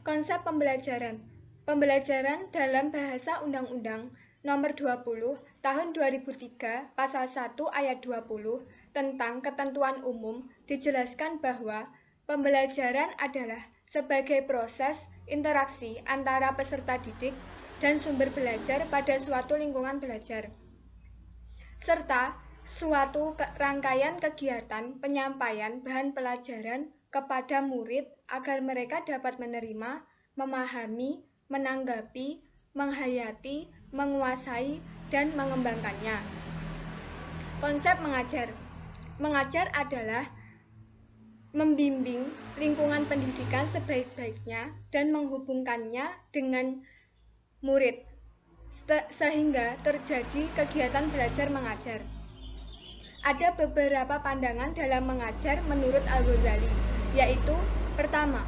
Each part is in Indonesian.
Konsep pembelajaran. Pembelajaran dalam bahasa Undang-Undang Nomor 20 Tahun 2003 Pasal 1 Ayat 20 tentang ketentuan umum dijelaskan bahwa pembelajaran adalah sebagai proses interaksi antara peserta didik dan sumber belajar pada suatu lingkungan belajar, serta suatu rangkaian kegiatan penyampaian bahan pelajaran kepada murid agar mereka dapat menerima, memahami, menanggapi, menghayati, menguasai, dan mengembangkannya. Konsep mengajar. Mengajar adalah membimbing lingkungan pendidikan sebaik-baiknya dan menghubungkannya dengan murid, sehingga terjadi kegiatan belajar mengajar. Ada beberapa pandangan dalam mengajar menurut Al-Ghazali, yaitu pertama,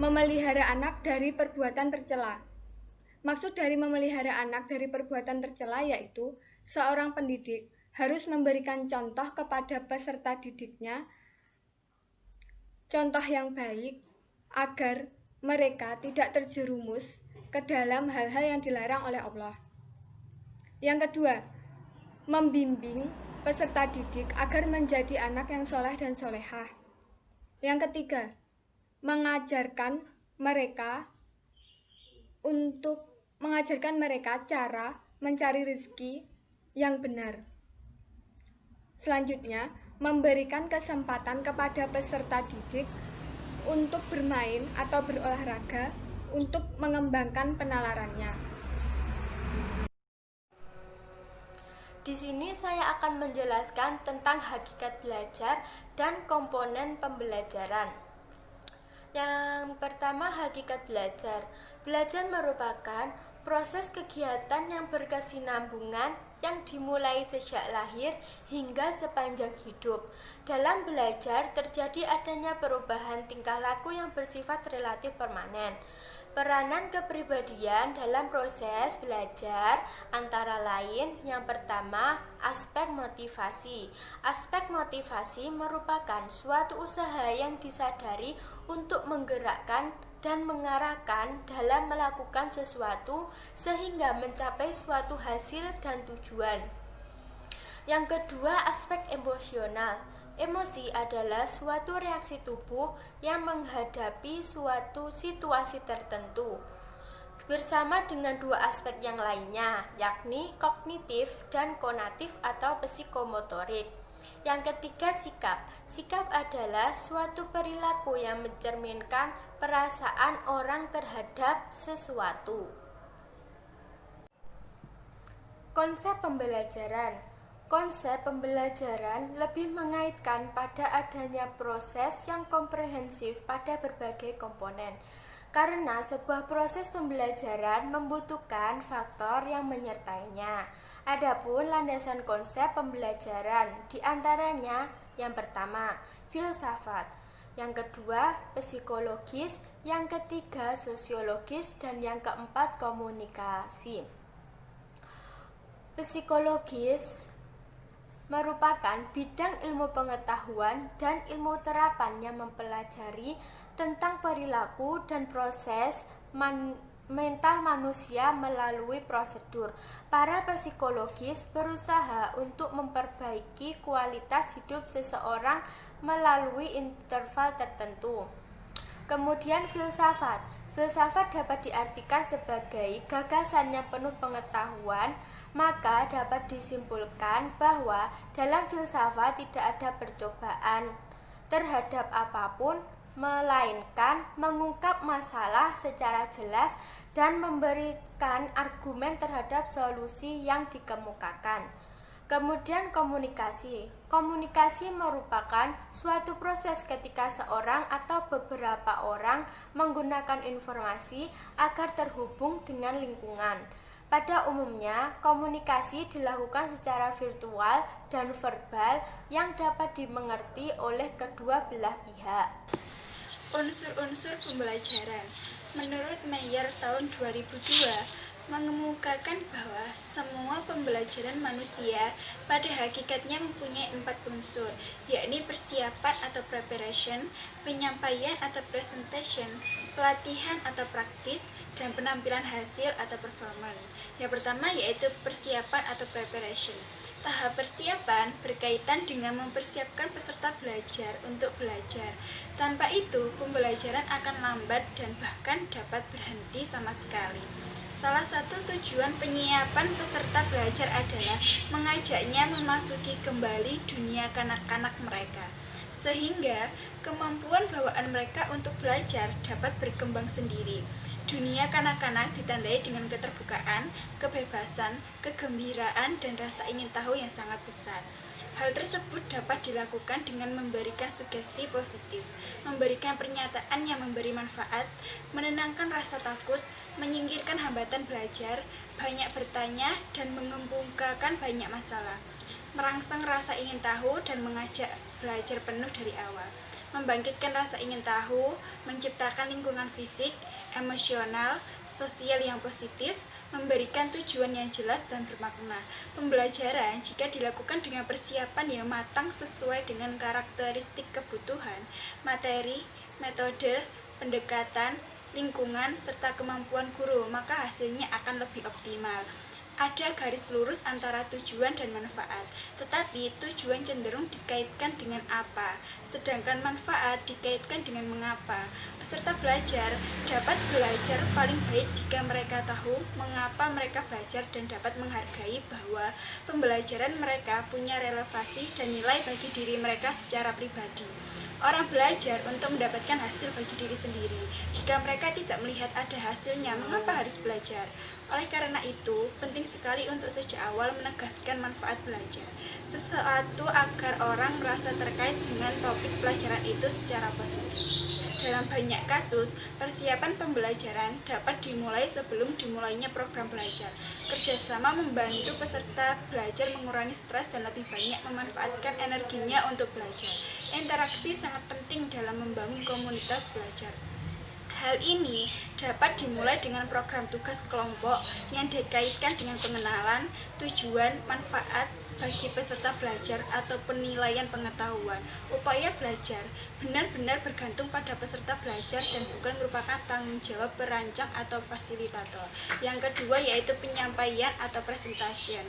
memelihara anak dari perbuatan tercela. Maksud dari memelihara anak dari perbuatan tercela yaitu seorang pendidik harus memberikan contoh kepada peserta didiknya, contoh yang baik agar mereka tidak terjerumus ke dalam hal-hal yang dilarang oleh Allah. Yang kedua, membimbing peserta didik agar menjadi anak yang soleh dan solehah. Yang ketiga, mengajarkan mereka cara mencari rezeki yang benar. Selanjutnya, memberikan kesempatan kepada peserta didik untuk bermain atau berolahraga untuk mengembangkan penalarannya. Di sini saya akan menjelaskan tentang hakikat belajar dan komponen pembelajaran. Yang pertama, hakikat belajar. Belajar merupakan proses kegiatan yang berkesinambungan yang dimulai sejak lahir hingga sepanjang hidup. Dalam belajar terjadi adanya perubahan tingkah laku yang bersifat relatif permanen. Peranan kepribadian dalam proses belajar antara lain yang pertama, aspek motivasi. Aspek motivasi merupakan suatu usaha yang disadari untuk menggerakkan dan mengarahkan dalam melakukan sesuatu sehingga mencapai suatu hasil dan tujuan. Yang kedua, aspek emosional. Emosi adalah suatu reaksi tubuh yang menghadapi suatu situasi tertentu bersama dengan dua aspek yang lainnya, yakni kognitif dan konatif atau psikomotorik. Yang ketiga, sikap. Sikap adalah suatu perilaku yang mencerminkan perasaan orang terhadap sesuatu. Konsep pembelajaran. Konsep pembelajaran lebih mengaitkan pada adanya proses yang komprehensif pada berbagai komponen. Karena sebuah proses pembelajaran membutuhkan faktor yang menyertainya. Adapun landasan konsep pembelajaran diantaranya yang pertama, filsafat, yang kedua, psikologis, yang ketiga, sosiologis, dan yang keempat, komunikasi. Psikologis merupakan bidang ilmu pengetahuan dan ilmu terapan yang mempelajari tentang perilaku dan proses mental manusia melalui prosedur. Para psikologis berusaha untuk memperbaiki kualitas hidup seseorang melalui interval tertentu. Kemudian filsafat. Filsafat dapat diartikan sebagai gagasan yang penuh pengetahuan, maka dapat disimpulkan bahwa dalam filsafat tidak ada percobaan terhadap apapun, melainkan mengungkap masalah secara jelas dan memberikan argumen terhadap solusi yang dikemukakan. Kemudian komunikasi. Komunikasi merupakan suatu proses ketika seorang atau beberapa orang menggunakan informasi agar terhubung dengan lingkungan. Pada umumnya, komunikasi dilakukan secara virtual dan verbal yang dapat dimengerti oleh kedua belah pihak. Unsur-unsur pembelajaran. Menurut Meyer tahun 2002, mengemukakan bahwa semua pembelajaran manusia pada hakikatnya mempunyai 4 unsur, yakni persiapan atau preparation, penyampaian atau presentation, pelatihan atau praktis, dan penampilan hasil atau performance. Yang pertama yaitu persiapan atau preparation. Tahap persiapan berkaitan dengan mempersiapkan peserta belajar untuk belajar. Tanpa itu, pembelajaran akan lambat dan bahkan dapat berhenti sama sekali. Salah satu tujuan penyiapan peserta belajar adalah mengajaknya memasuki kembali dunia kanak-kanak mereka, sehingga kemampuan bawaan mereka untuk belajar dapat berkembang sendiri. Dunia kanak-kanak ditandai dengan keterbukaan, kebebasan, kegembiraan, dan rasa ingin tahu yang sangat besar. Hal tersebut dapat dilakukan dengan memberikan sugesti positif, memberikan pernyataan yang memberi manfaat, menenangkan rasa takut, menyingkirkan hambatan belajar, banyak bertanya, dan mengemukakan banyak masalah, merangsang rasa ingin tahu dan mengajak belajar penuh dari awal, membangkitkan rasa ingin tahu, menciptakan lingkungan fisik, emosional, sosial yang positif, memberikan tujuan yang jelas dan bermakna. Pembelajaran jika dilakukan dengan persiapan yang matang sesuai dengan karakteristik kebutuhan, materi, metode, pendekatan, lingkungan, serta kemampuan guru, maka hasilnya akan lebih optimal. Ada garis lurus antara tujuan dan manfaat, tetapi tujuan cenderung dikaitkan dengan apa, sedangkan manfaat dikaitkan dengan mengapa. Peserta belajar dapat belajar paling baik jika mereka tahu mengapa mereka belajar dan dapat menghargai bahwa pembelajaran mereka punya relevansi dan nilai bagi diri mereka secara pribadi. Orang belajar untuk mendapatkan hasil bagi diri sendiri. Jika mereka tidak melihat ada hasilnya, mengapa harus belajar? Oleh karena itu, penting sekali untuk sejak awal menegaskan manfaat belajar sesuatu agar orang merasa terkait dengan topik pelajaran itu secara positif. Dalam banyak kasus, persiapan pembelajaran dapat dimulai sebelum dimulainya program belajar. Kerjasama membantu peserta belajar mengurangi stres dan lebih banyak memanfaatkan energinya untuk belajar. Interaksi sangat penting dalam membangun komunitas belajar. Hal ini dapat dimulai dengan program tugas kelompok yang dikaitkan dengan pengenalan, tujuan, manfaat bagi peserta belajar atau penilaian pengetahuan. Upaya belajar benar-benar bergantung pada peserta belajar dan bukan merupakan tanggung jawab perancang atau fasilitator. Yang kedua yaitu penyampaian atau presentation.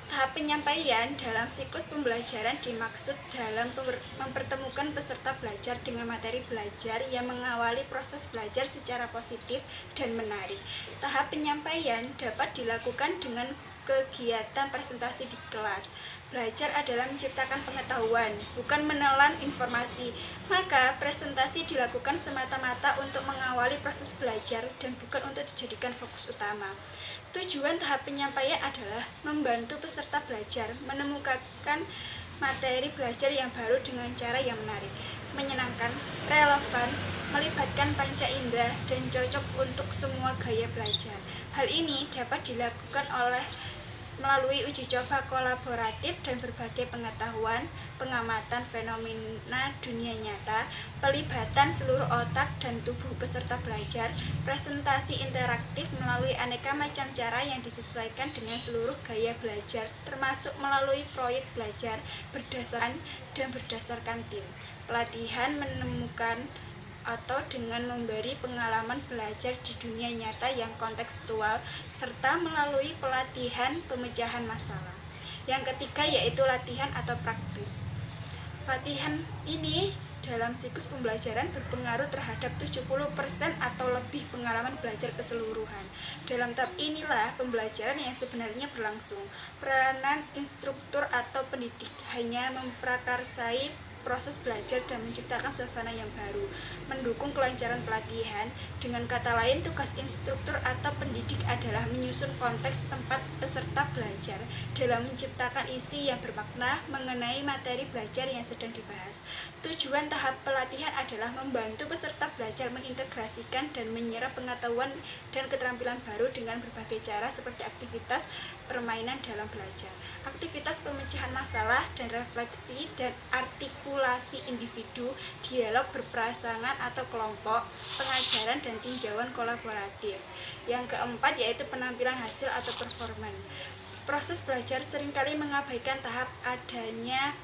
Tahap penyampaian dalam siklus pembelajaran dimaksud dalam mempertemukan peserta belajar dengan materi belajar yang mengawali proses belajar secara positif dan menarik. Tahap penyampaian dapat dilakukan dengan kegiatan presentasi di kelas. Belajar adalah menciptakan pengetahuan, bukan menelan informasi. Maka presentasi dilakukan semata-mata untuk mengawali proses belajar dan bukan untuk dijadikan fokus utama. Tujuan tahap penyampaian adalah membantu peserta belajar menemukan materi belajar yang baru dengan cara yang menarik, menyenangkan, relevan, melibatkan panca indera, dan cocok untuk semua gaya belajar. Hal ini dapat dilakukan melalui uji coba kolaboratif dan berbagai pengetahuan, pengamatan fenomena dunia nyata, pelibatan seluruh otak dan tubuh peserta belajar, presentasi interaktif melalui aneka macam cara yang disesuaikan dengan seluruh gaya belajar, termasuk melalui proyek belajar berdasarkan tim, pelatihan menemukan atau dengan memberi pengalaman belajar di dunia nyata yang kontekstual, serta melalui pelatihan pemecahan masalah. Yang ketiga yaitu latihan atau praktis. Latihan ini dalam siklus pembelajaran berpengaruh terhadap 70% atau lebih pengalaman belajar keseluruhan. Dalam tahap inilah pembelajaran yang sebenarnya berlangsung. Peranan instruktur atau pendidik hanya memprakarsai proses belajar dan menciptakan suasana yang baru, mendukung kelancaran pelatihan. Dengan kata lain, tugas instruktur atau pendidik adalah menyusun konteks tempat peserta belajar dalam menciptakan isi yang bermakna mengenai materi belajar yang sedang dibahas. Tujuan tahap pelatihan adalah membantu peserta belajar mengintegrasikan dan menyerap pengetahuan dan keterampilan baru dengan berbagai cara seperti aktivitas permainan dalam belajar, aktivitas pemecahan masalah dan refleksi, dan artikulasi stimulasi individu, dialog berpasangan atau kelompok, pengajaran dan tinjauan kolaboratif. Yang keempat yaitu penampilan hasil atau performan. Proses belajar seringkali mengabaikan tahap adanya.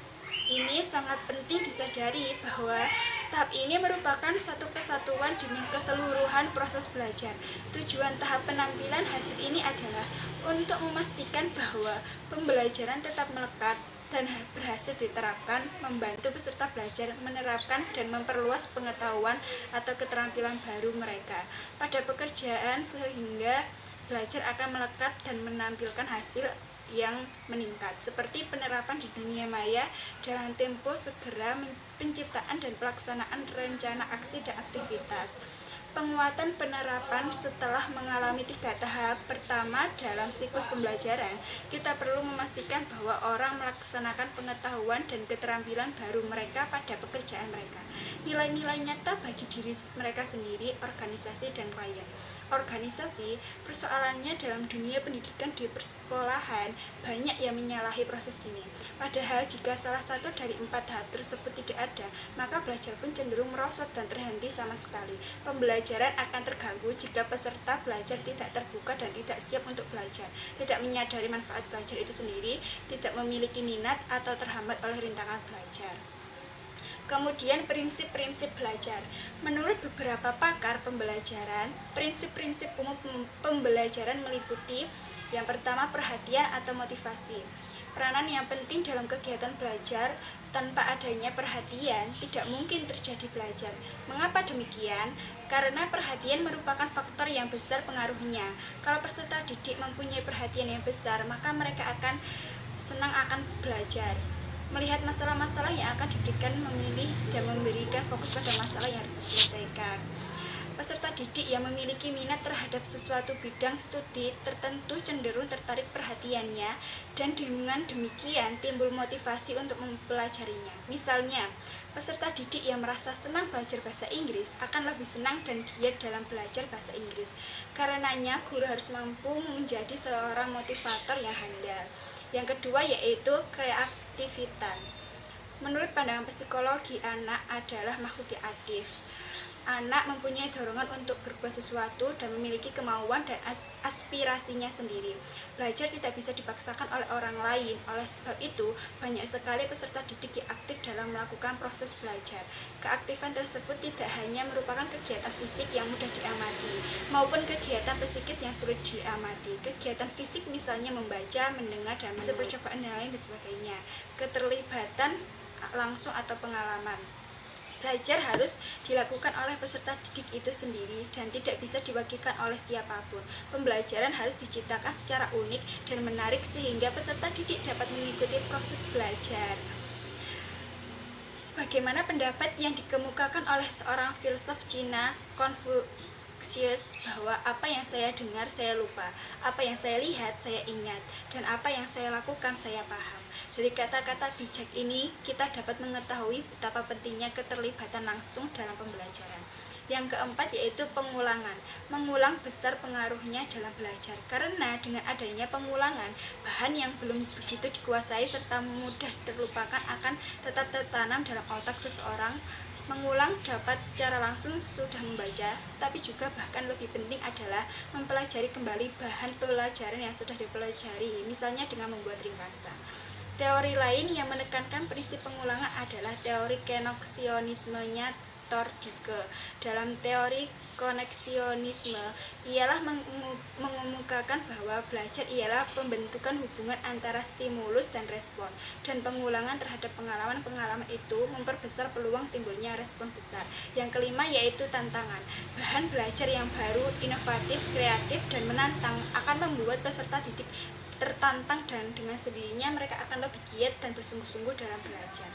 Ini sangat penting disadari bahwa tahap ini merupakan satu kesatuan dengan keseluruhan proses belajar. Tujuan tahap penampilan hasil ini adalah untuk memastikan bahwa pembelajaran tetap melekat dan berhasil diterapkan, membantu peserta belajar menerapkan dan memperluas pengetahuan atau keterampilan baru mereka pada pekerjaan sehingga belajar akan melekat dan menampilkan hasil yang meningkat, seperti penerapan di dunia maya dalam tempo segera, penciptaan dan pelaksanaan rencana aksi dan aktivitas. Penguatan penerapan setelah mengalami 3 tahap pertama dalam siklus pembelajaran, kita perlu memastikan bahwa orang melaksanakan pengetahuan dan keterampilan baru mereka pada pekerjaan mereka. Nilai-nilai nyata bagi diri mereka sendiri, organisasi, dan klien. Organisasi, persoalannya dalam dunia pendidikan di persekolahan banyak yang menyalahi proses ini. Padahal jika salah satu dari 4 tahap tersebut tidak ada, maka belajar pun cenderung merosot dan terhenti sama sekali. Pembelajaran akan terganggu jika peserta belajar tidak terbuka dan tidak siap untuk belajar, tidak menyadari manfaat belajar itu sendiri, tidak memiliki minat atau terhambat oleh rintangan belajar. Kemudian prinsip-prinsip belajar. Menurut beberapa pakar pembelajaran, prinsip-prinsip umum pembelajaran meliputi yang pertama perhatian atau motivasi. Peranan yang penting dalam kegiatan belajar, tanpa adanya perhatian tidak mungkin terjadi belajar. Mengapa demikian? Karena perhatian merupakan faktor yang besar pengaruhnya. Kalau peserta didik mempunyai perhatian yang besar, maka mereka akan senang akan belajar, melihat masalah-masalah yang akan diberikan, memilih dan memberikan fokus pada masalah yang harus diselesaikan. Peserta didik yang memiliki minat terhadap sesuatu bidang studi tertentu cenderung tertarik perhatiannya, dan dengan demikian timbul motivasi untuk mempelajarinya. Misalnya, peserta didik yang merasa senang belajar bahasa Inggris akan lebih senang dan giat dalam belajar bahasa Inggris. Karenanya, guru harus mampu menjadi seorang motivator yang handal. Yang kedua yaitu kreativitas. Menurut pandangan psikologi, anak adalah makhluk yang aktif. Anak mempunyai dorongan untuk berbuat sesuatu dan memiliki kemauan dan aspirasinya sendiri. Belajar tidak bisa dipaksakan oleh orang lain. Oleh sebab itu, banyak sekali peserta didik yang aktif dalam melakukan proses belajar. Keaktifan tersebut tidak hanya merupakan kegiatan fisik yang mudah diamati, maupun kegiatan psikis yang sulit diamati. Kegiatan fisik misalnya membaca, mendengar, dan percobaan dan lain sebagainya. Keterlibatan langsung atau pengalaman. Belajar harus dilakukan oleh peserta didik itu sendiri dan tidak bisa diwakilkan oleh siapapun. Pembelajaran harus diciptakan secara unik dan menarik sehingga peserta didik dapat mengikuti proses belajar. Sebagaimana pendapat yang dikemukakan oleh seorang filsuf Cina, Confucius, bahwa apa yang saya dengar saya lupa, apa yang saya lihat saya ingat, dan apa yang saya lakukan saya paham. Dari kata-kata bijak ini, kita dapat mengetahui betapa pentingnya keterlibatan langsung dalam pembelajaran. Yang keempat yaitu pengulangan. Mengulang besar pengaruhnya dalam belajar, karena dengan adanya pengulangan, bahan yang belum begitu dikuasai serta mudah terlupakan akan tetap tertanam dalam otak seseorang. Mengulang dapat secara langsung sesudah membaca, tapi juga bahkan lebih penting adalah mempelajari kembali bahan pelajaran yang sudah dipelajari, misalnya dengan membuat ringkasan. Teori lain yang menekankan prinsip pengulangan adalah teori koneksionismenya Thorndike. Dalam teori koneksionisme, ialah mengemukakan bahwa belajar ialah pembentukan hubungan antara stimulus dan respon, dan pengulangan terhadap pengalaman-pengalaman itu memperbesar peluang timbulnya respon besar. Yang kelima yaitu tantangan. Bahan belajar yang baru, inovatif, kreatif, dan menantang akan membuat peserta didik tertantang, dan dengan sendirinya mereka akan lebih giat dan bersungguh-sungguh dalam belajar.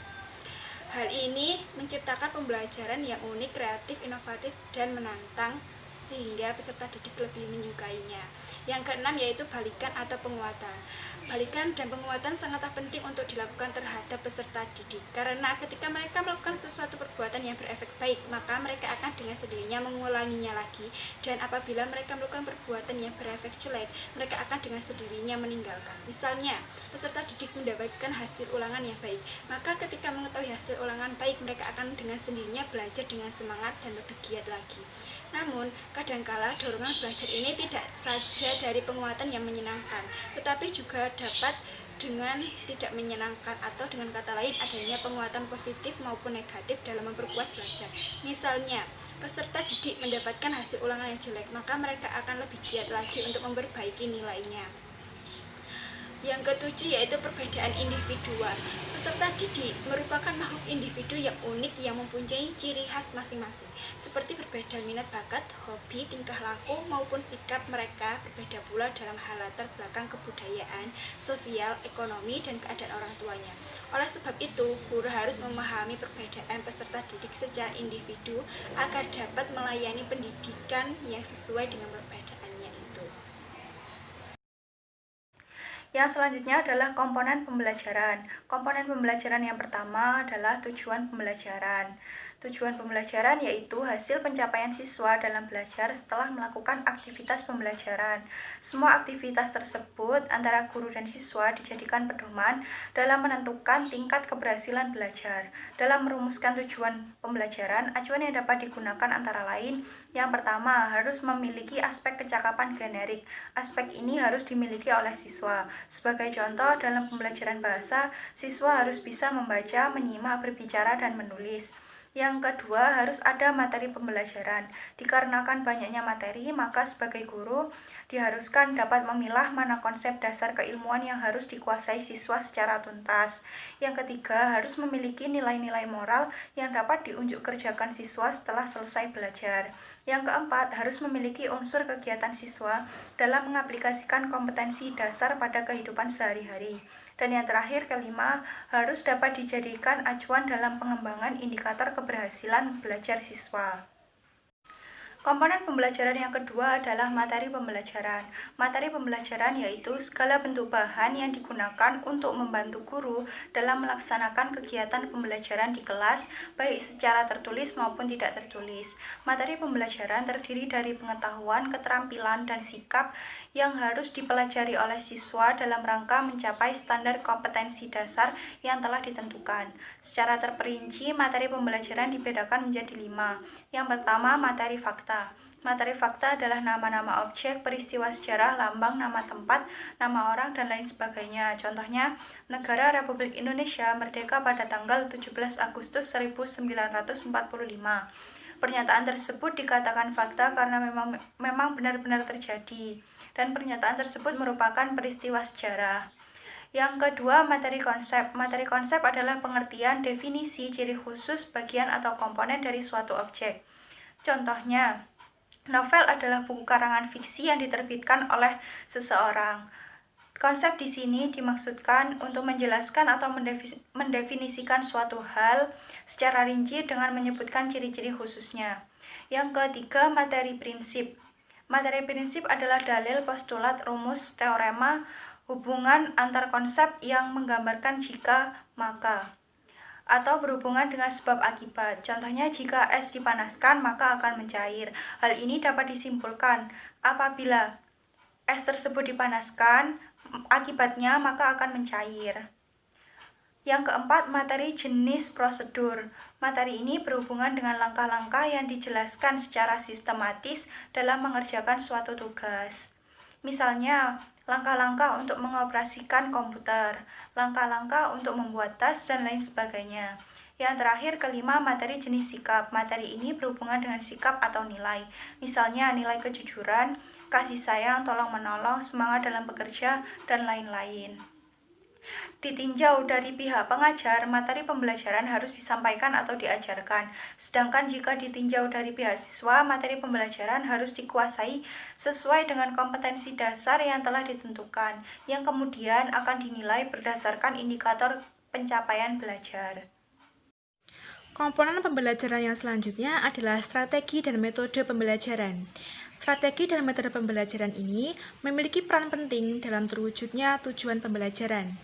Hal ini menciptakan pembelajaran yang unik, kreatif, inovatif, dan menantang, sehingga peserta didik lebih menyukainya. Yang keenam yaitu balikan atau penguatan. Balikan dan penguatan sangatlah penting untuk dilakukan terhadap peserta didik, karena ketika mereka melakukan sesuatu perbuatan yang berefek baik, maka mereka akan dengan sendirinya mengulanginya lagi, dan apabila mereka melakukan perbuatan yang berefek jelek, mereka akan dengan sendirinya meninggalkan. Misalnya, peserta didik mendapatkan hasil ulangan yang baik, maka ketika mengetahui hasil ulangan baik, mereka akan dengan sendirinya belajar dengan semangat dan lebih giat lagi. Namun, kadangkala dorongan belajar ini tidak saja dari penguatan yang menyenangkan, tetapi juga dapat dengan tidak menyenangkan, atau dengan kata lain adanya penguatan positif maupun negatif dalam memperkuat belajar. Misalnya, peserta didik mendapatkan hasil ulangan yang jelek, maka mereka akan lebih giat lagi untuk memperbaiki nilainya. Yang ketujuh yaitu perbedaan individual. Peserta didik merupakan makhluk individu yang unik yang mempunyai ciri khas masing-masing, seperti berbeda minat bakat, hobi, tingkah laku, maupun sikap mereka. Berbeda pula dalam hal latar belakang kebudayaan, sosial, ekonomi, dan keadaan orang tuanya. Oleh sebab itu, guru harus memahami perbedaan peserta didik secara individu agar dapat melayani pendidikan yang sesuai dengan perbedaannya itu. Yang selanjutnya adalah komponen pembelajaran. Komponen pembelajaran yang pertama adalah tujuan pembelajaran. Tujuan pembelajaran yaitu hasil pencapaian siswa dalam belajar setelah melakukan aktivitas pembelajaran. Semua aktivitas tersebut antara guru dan siswa dijadikan pedoman dalam menentukan tingkat keberhasilan belajar. Dalam merumuskan tujuan pembelajaran, acuan yang dapat digunakan antara lain: yang pertama, harus memiliki aspek kecakapan generik. Aspek ini harus dimiliki oleh siswa. Sebagai contoh, dalam pembelajaran bahasa, siswa harus bisa membaca, menyimak, berbicara, dan menulis. Yang kedua, harus ada materi pembelajaran. Dikarenakan banyaknya materi, maka sebagai guru diharuskan dapat memilah mana konsep dasar keilmuan yang harus dikuasai siswa secara tuntas. Yang ketiga, harus memiliki nilai-nilai moral yang dapat diunjuk kerjakan siswa setelah selesai belajar. Yang keempat, harus memiliki unsur kegiatan siswa dalam mengaplikasikan kompetensi dasar pada kehidupan sehari-hari. Dan yang terakhir, kelima, harus dapat dijadikan acuan dalam pengembangan indikator keberhasilan belajar siswa. Komponen pembelajaran yang kedua adalah materi pembelajaran. Materi pembelajaran yaitu segala bentuk bahan yang digunakan untuk membantu guru dalam melaksanakan kegiatan pembelajaran di kelas, baik secara tertulis maupun tidak tertulis. Materi pembelajaran terdiri dari pengetahuan, keterampilan, dan sikap yang harus dipelajari oleh siswa dalam rangka mencapai standar kompetensi dasar yang telah ditentukan. Secara terperinci, materi pembelajaran dibedakan menjadi 5. Yang pertama, materi fakta. Materi fakta adalah nama-nama objek, peristiwa sejarah, lambang, nama tempat, nama orang, dan lain sebagainya. Contohnya, Negara Republik Indonesia merdeka pada tanggal 17 Agustus 1945. Pernyataan tersebut dikatakan fakta karena memang benar-benar terjadi, dan pernyataan tersebut merupakan peristiwa sejarah. Yang kedua, materi konsep. Materi konsep adalah pengertian, definisi, ciri khusus, bagian atau komponen dari suatu objek. Contohnya, novel adalah buku karangan fiksi yang diterbitkan oleh seseorang. Konsep di sini dimaksudkan untuk menjelaskan atau mendefinisikan suatu hal secara rinci dengan menyebutkan ciri-ciri khususnya. Yang ketiga, materi prinsip. Materi prinsip adalah dalil, postulat, rumus, teorema, hubungan antar konsep yang menggambarkan jika, maka, atau berhubungan dengan sebab akibat. Contohnya, jika es dipanaskan maka akan mencair. Hal ini dapat disimpulkan apabila es tersebut dipanaskan, akibatnya maka akan mencair. Yang keempat, materi jenis prosedur. Materi ini berhubungan dengan langkah-langkah yang dijelaskan secara sistematis dalam mengerjakan suatu tugas. Misalnya, langkah-langkah untuk mengoperasikan komputer, langkah-langkah untuk membuat tas, dan lain sebagainya. Yang terakhir, kelima, materi jenis sikap. Materi ini berhubungan dengan sikap atau nilai. Misalnya, nilai kejujuran, kasih sayang, tolong-menolong, semangat dalam bekerja, dan lain-lain. Ditinjau dari pihak pengajar, materi pembelajaran harus disampaikan atau diajarkan. Sedangkan jika ditinjau dari pihak siswa, materi pembelajaran harus dikuasai sesuai dengan kompetensi dasar yang telah ditentukan, yang kemudian akan dinilai berdasarkan indikator pencapaian belajar. Komponen pembelajaran yang selanjutnya adalah strategi dan metode pembelajaran. Strategi dan metode pembelajaran ini memiliki peran penting dalam terwujudnya tujuan pembelajaran.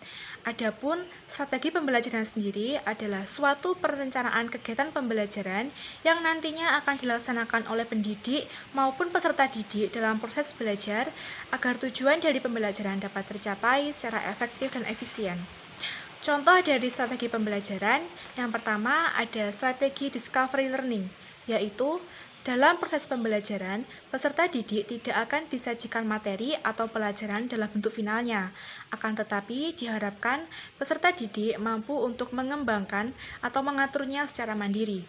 Adapun strategi pembelajaran sendiri adalah suatu perencanaan kegiatan pembelajaran yang nantinya akan dilaksanakan oleh pendidik maupun peserta didik dalam proses belajar agar tujuan dari pembelajaran dapat tercapai secara efektif dan efisien. Contoh dari strategi pembelajaran, yang pertama ada strategi discovery learning, yaitu dalam proses pembelajaran, peserta didik tidak akan disajikan materi atau pelajaran dalam bentuk finalnya. Akan tetapi, diharapkan peserta didik mampu untuk mengembangkan atau mengaturnya secara mandiri.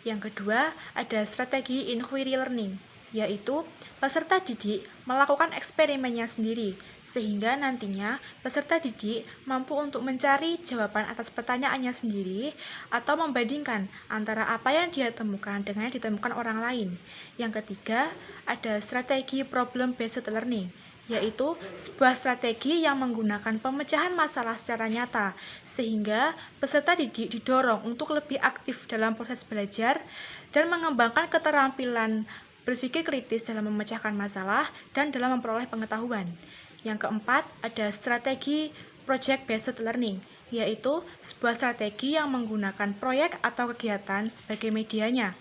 Yang kedua, ada strategi inquiry learning, yaitu peserta didik melakukan eksperimennya sendiri, sehingga nantinya peserta didik mampu untuk mencari jawaban atas pertanyaannya sendiri atau membandingkan antara apa yang dia temukan dengan yang ditemukan orang lain. Yang ketiga, ada strategi problem-based learning, yaitu sebuah strategi yang menggunakan pemecahan masalah secara nyata, sehingga peserta didik didorong untuk lebih aktif dalam proses belajar dan mengembangkan keterampilan berpikir kritis dalam memecahkan masalah dan dalam memperoleh pengetahuan. Yang keempat, ada strategi project-based learning, yaitu sebuah strategi yang menggunakan proyek atau kegiatan sebagai medianya.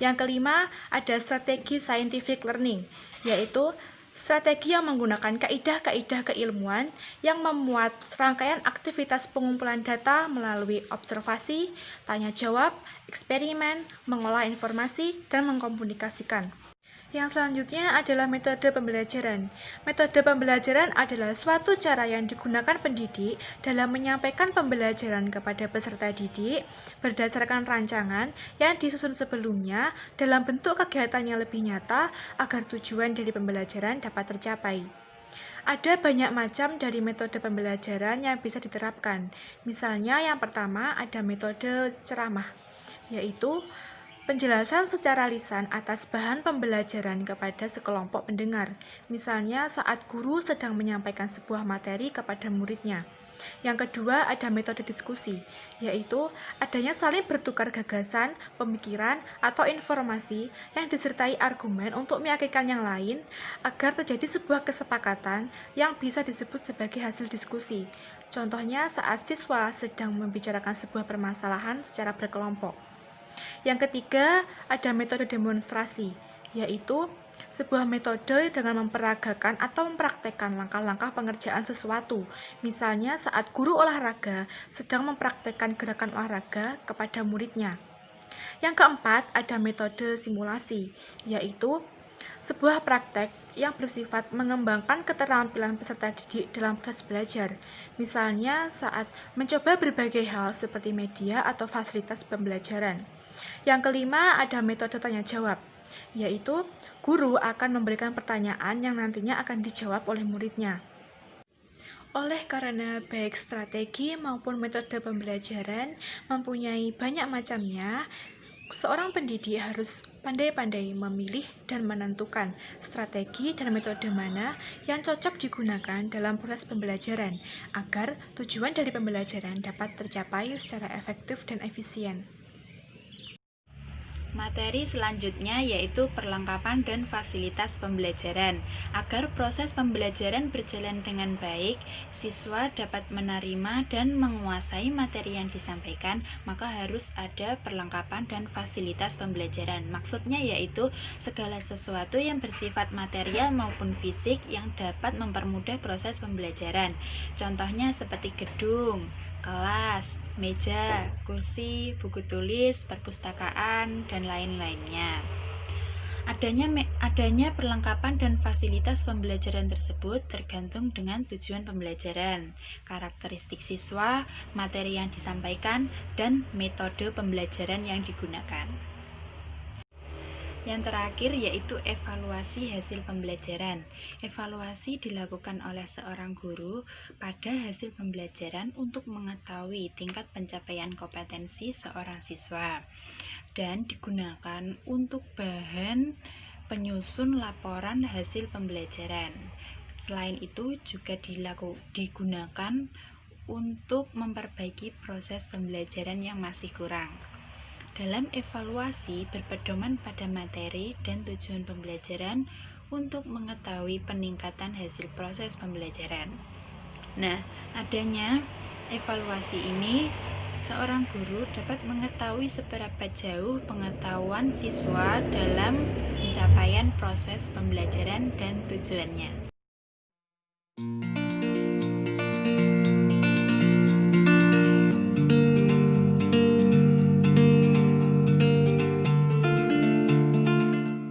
Yang kelima, ada strategi scientific learning, yaitu strategi yang menggunakan kaidah-kaidah keilmuan yang memuat serangkaian aktivitas pengumpulan data melalui observasi, tanya jawab, eksperimen, mengolah informasi, dan mengkomunikasikan. Yang selanjutnya adalah metode pembelajaran. Metode pembelajaran adalah suatu cara yang digunakan pendidik dalam menyampaikan pembelajaran kepada peserta didik berdasarkan rancangan yang disusun sebelumnya dalam bentuk kegiatan yang lebih nyata agar tujuan dari pembelajaran dapat tercapai. Ada banyak macam dari metode pembelajaran yang bisa diterapkan. Misalnya yang pertama ada metode ceramah, yaitu penjelasan secara lisan atas bahan pembelajaran kepada sekelompok pendengar, misalnya saat guru sedang menyampaikan sebuah materi kepada muridnya. Yang kedua, ada metode diskusi, yaitu adanya saling bertukar gagasan, pemikiran, atau informasi yang disertai argumen untuk meyakinkan yang lain agar terjadi sebuah kesepakatan yang bisa disebut sebagai hasil diskusi. Contohnya saat siswa sedang membicarakan sebuah permasalahan secara berkelompok. Yang ketiga, ada metode demonstrasi, yaitu sebuah metode dengan memperagakan atau mempraktekkan langkah-langkah pengerjaan sesuatu. Misalnya saat guru olahraga sedang mempraktekkan gerakan olahraga kepada muridnya. Yang keempat, ada metode simulasi, yaitu sebuah praktek yang bersifat mengembangkan keterampilan peserta didik dalam proses belajar. Misalnya saat mencoba berbagai hal seperti media atau fasilitas pembelajaran. Yang kelima, ada metode tanya jawab, yaitu guru akan memberikan pertanyaan yang nantinya akan dijawab oleh muridnya. Oleh karena baik strategi maupun metode pembelajaran mempunyai banyak macamnya, seorang pendidik harus pandai-pandai memilih dan menentukan strategi dan metode mana yang cocok digunakan dalam proses pembelajaran agar tujuan dari pembelajaran dapat tercapai secara efektif dan efisien. Materi selanjutnya yaitu perlengkapan dan fasilitas pembelajaran. Agar proses pembelajaran berjalan dengan baik, siswa dapat menerima dan menguasai materi yang disampaikan, maka harus ada perlengkapan dan fasilitas pembelajaran. Maksudnya yaitu segala sesuatu yang bersifat material maupun fisik yang dapat mempermudah proses pembelajaran. Contohnya seperti gedung, kelas, meja, kursi, buku tulis, perpustakaan, dan lain-lainnya. Adanya perlengkapan dan fasilitas pembelajaran tersebut tergantung dengan tujuan pembelajaran, karakteristik siswa, materi yang disampaikan, dan metode pembelajaran yang digunakan. Yang terakhir yaitu evaluasi hasil pembelajaran. Evaluasi dilakukan oleh seorang guru pada hasil pembelajaran untuk mengetahui tingkat pencapaian kompetensi seorang siswa dan digunakan untuk bahan penyusun laporan hasil pembelajaran. Selain itu juga digunakan untuk memperbaiki proses pembelajaran yang masih kurang. Dalam evaluasi berpedoman pada materi dan tujuan pembelajaran untuk mengetahui peningkatan hasil proses pembelajaran. Nah, adanya evaluasi ini, seorang guru dapat mengetahui seberapa jauh pengetahuan siswa dalam pencapaian proses pembelajaran dan tujuannya.